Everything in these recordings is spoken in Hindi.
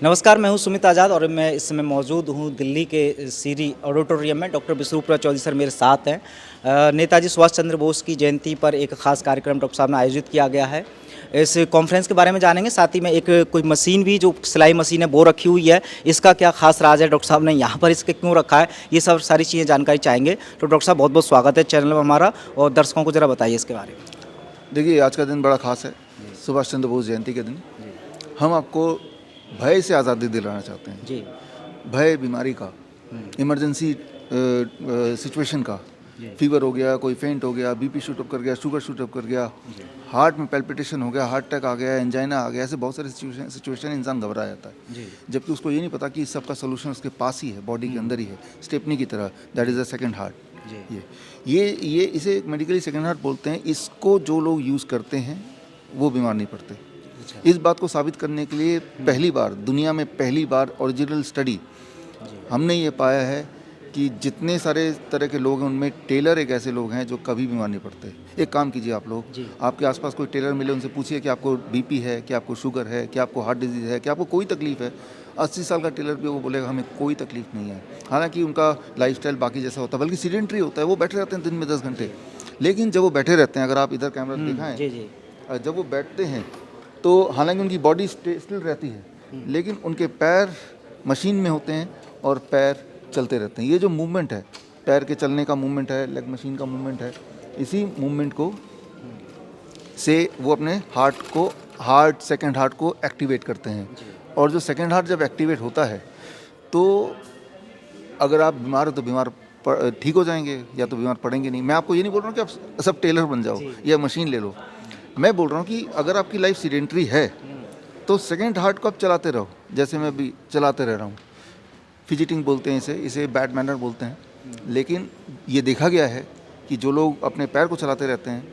नमस्कार, मैं हूं सुमित आज़ाद और मैं इस समय मौजूद हूं दिल्ली के सीरी ऑडिटोरियम में। डॉक्टर विश्वरूपपुरा चौधरी सर मेरे साथ हैं। नेताजी सुभाष चंद्र बोस की जयंती पर एक खास कार्यक्रम डॉक्टर साहब ने आयोजित किया गया है। इस कॉन्फ्रेंस के बारे में जानेंगे, साथ ही में एक कोई मशीन भी जो सिलाई मशीन है वो रखी हुई है, इसका क्या खास राज है, डॉक्टर साहब ने यहाँ पर इसके क्यों रखा है, ये सब सारी चीज़ें जानकारी चाहेंगे। तो डॉक्टर साहब बहुत बहुत स्वागत है चैनल में हमारा, और दर्शकों को ज़रा बताइए इसके बारे में। देखिए, आज का दिन बड़ा खास है, सुभाष चंद्र बोस जयंती के दिन। हम आपको भय से आज़ादी दिलाना चाहते हैं जी। भय बीमारी का, इमरजेंसी सिचुएशन का। फीवर हो गया, कोई फेंट हो गया, बीपी शूट अप कर गया, शुगर शूट अप कर गया, हार्ट में पैल्पिटेशन हो गया, हार्ट अटैक आ गया, एंजाइना आ गया, ऐसे बहुत सारे सिचुएशन इंसान घबरा जाता है। जबकि उसको ये नहीं पता कि इस सब का सोल्यूशन उसके पास ही है, बॉडी के अंदर ही है, स्टेपनी की तरह। That is the second heart. ये इसे मेडिकली सेकंड हार्ट बोलते हैं। इसको जो लोग यूज़ करते हैं वो बीमार नहीं पड़ते। इस बात को साबित करने के लिए दुनिया में पहली बार ओरिजिनल स्टडी हमने ये पाया है कि जितने सारे तरह के लोग हैं उनमें टेलर एक ऐसे लोग हैं जो कभी बीमार नहीं पड़ते। एक काम कीजिए आप लोग, आपके आसपास कोई टेलर मिले, उनसे पूछिए कि आपको बीपी है, कि आपको शुगर है, कि आपको हार्ट डिजीज़ है, कि आपको कोई तकलीफ़ है। 80 साल का टेलर भी वो बोलेगा हमें कोई तकलीफ़ नहीं है। हालांकि उनका लाइफस्टाइल बाकी जैसा होता है, बल्कि सीडेंट्री होता है, वो बैठे रहते हैं दिन में 10 घंटे। लेकिन जब वो बैठे रहते हैं, अगर आप इधर कैमरा दिखाएं, जब वो बैठते हैं तो हालांकि उनकी बॉडी स्टिल रहती है, लेकिन उनके पैर मशीन में होते हैं और पैर चलते रहते हैं। ये जो मूवमेंट है, पैर के चलने का मूवमेंट है, लेग मशीन का मूवमेंट है, इसी मूवमेंट को से वो अपने सेकंड हार्ट को एक्टिवेट करते हैं। और जो सेकंड हार्ट जब एक्टिवेट होता है तो अगर आप बीमार हो तो बीमार ठीक हो जाएंगे, या तो बीमार पड़ेंगे नहीं। मैं आपको ये नहीं बोल रहा हूँ कि आप सब टेलर बन जाओ या मशीन ले लो। मैं बोल रहा हूँ कि अगर आपकी लाइफ सीडेंट्री है तो सेकंड हार्ट को आप चलाते रहो, जैसे मैं भी चलाते रह रहा हूँ। फिजिटिंग बोलते हैं इसे बैड मैनर बोलते हैं। लेकिन ये देखा गया है कि जो लोग अपने पैर को चलाते रहते हैं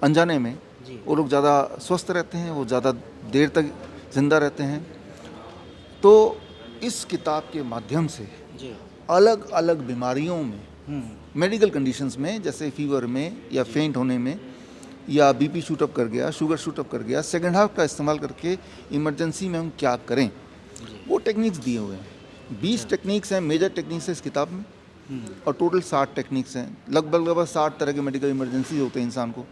अनजाने में, वो लोग ज़्यादा स्वस्थ रहते हैं, वो ज़्यादा देर तक जिंदा रहते हैं। तो इस किताब के माध्यम से अलग अलग बीमारियों में, मेडिकल कंडीशंस में, जैसे फीवर में या फेंट होने में, या बीपी शूट अप कर गया, शुगर शूट अप कर गया, सेकंड हार्ट का इस्तेमाल करके इमरजेंसी में हम क्या करें, वो टेक्निक्स दिए हुए हैं। 20 टेक्निक्स हैं, मेजर टेक्निक्स हैं इस किताब में, और टोटल 60 टेक्निक्स हैं। लगभग 60 तरह के मेडिकल इमरजेंसी होते हैं इंसान को।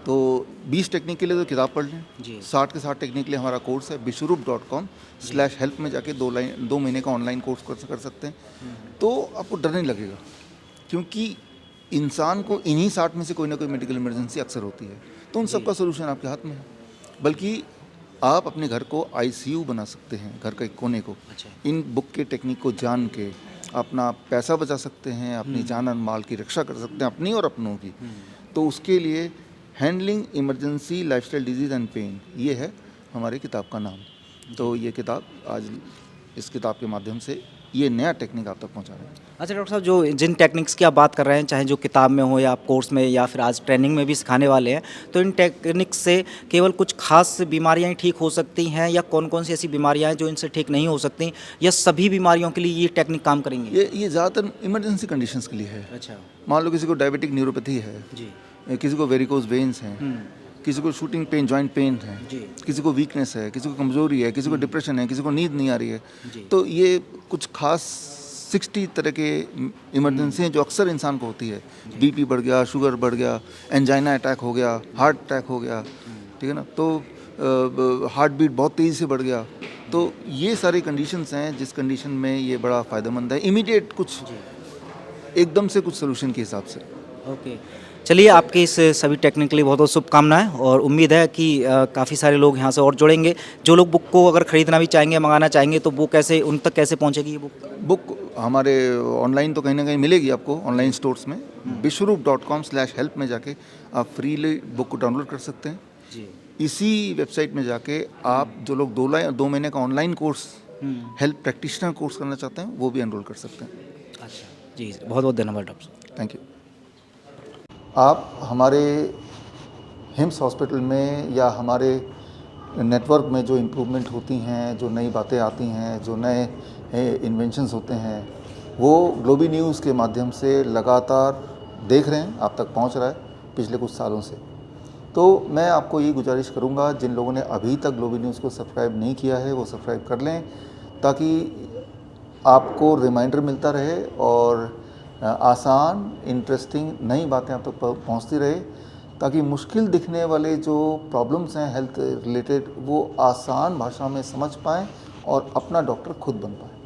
तो 20 टेक्निक के लिए तो किताब पढ़ लें, 60 के 60 टेक्निक के लिए हमारा कोर्स है bishwarup.com/help में जाके 2 महीने का ऑनलाइन कोर्स कर सकते हैं। तो आपको डर नहीं लगेगा, क्योंकि इंसान को इन्हीं 60 में से कोई ना कोई मेडिकल इमरजेंसी अक्सर होती है। तो उन सब का सोल्यूशन आपके हाथ में है। बल्कि आप अपने घर को ICU बना सकते हैं, घर के कोने को। इन बुक के टेक्निक को जान के अपना पैसा बचा सकते हैं, अपनी जान और माल की रक्षा कर सकते हैं, अपनी और अपनों की। तो उसके लिए handling emergency lifestyle disease and pain, ये है हमारी किताब का नाम। तो ये किताब आज इस किताब के माध्यम से ये नया टेक्निक आप तक पहुंचा रहे हैं। अच्छा डॉक्टर साहब, जो जिन टेक्निक्स की आप बात कर रहे हैं, चाहे जो किताब में हो या आप कोर्स में या फिर आज ट्रेनिंग में भी सिखाने वाले हैं, तो इन टेक्निक्स से केवल कुछ खास बीमारियां ही ठीक हो सकती हैं, या कौन कौन सी ऐसी बीमारियां हैं जो इनसे ठीक नहीं हो सकती, या सभी बीमारियों के लिए ये टेक्निक काम करेंगे? ये ज़्यादातर इमरजेंसी कंडीशंस के लिए है। अच्छा। मान लो किसी को डायबिटिक न्यूरोपैथी है, किसी को वेरिकोज वेन्स हैं, किसी को शूटिंग पेन, जॉइंट पेन है, किसी को वीकनेस है, किसी को कमजोरी है, किसी को डिप्रेशन है, किसी को नींद नहीं आ रही है। तो ये कुछ खास 60 तरह के इमरजेंसी हैं जो अक्सर इंसान को होती है। बीपी बढ़ गया, शुगर बढ़ गया, एंजाइना अटैक हो गया, हार्ट अटैक हो गया, ठीक है ना। तो हार्ट बीट बहुत तेज़ी से बढ़ गया। तो ये सारी कंडीशंस हैं जिस कंडीशन में ये बड़ा फ़ायदेमंद है, इमीडिएट कुछ एकदम से कुछ सोल्यूशन के हिसाब से। ओके, चलिए आपके इस सभी टेक्निक के लिए बहुत बहुत शुभकामनाएं, और उम्मीद है कि काफ़ी सारे लोग यहाँ से और जुड़ेंगे। जो लोग बुक को अगर ख़रीदना भी चाहेंगे, मंगाना चाहेंगे, तो वो कैसे, उन तक कैसे पहुँचेगी ये बुक? हमारे ऑनलाइन तो कहीं ना कहीं मिलेगी आपको, ऑनलाइन स्टोर्स में। bishwarup.com/help में जाके आप फ्रीली बुक को डाउनलोड कर सकते हैं। इसी वेबसाइट में जाके आप जो लोग 2 महीने का online course, health practitioner course करना चाहते हैं, वो भी एनरोल कर सकते हैं। अच्छा जी, बहुत बहुत धन्यवाद डॉक्टर साहब। Thank you. आप हमारे हिम्स हॉस्पिटल में या हमारे नेटवर्क में जो इम्प्रूवमेंट होती हैं, जो नई बातें आती हैं, जो नए इन्वेंशंस होते हैं, वो ग्लोबी न्यूज़ के माध्यम से लगातार देख रहे हैं, आप तक पहुंच रहा है पिछले कुछ सालों से। तो मैं आपको ये गुजारिश करूँगा, जिन लोगों ने अभी तक ग्लोबल न्यूज़ को सब्सक्राइब नहीं किया है वो सब्सक्राइब कर लें, ताकि आपको रिमाइंडर मिलता रहे और आसान इंटरेस्टिंग नई बातें आप तक पहुँचती रहे, ताकि मुश्किल दिखने वाले जो प्रॉब्लम्स हैं हेल्थ रिलेटेड वो आसान भाषा में समझ पाएँ और अपना डॉक्टर खुद बन पाएँ।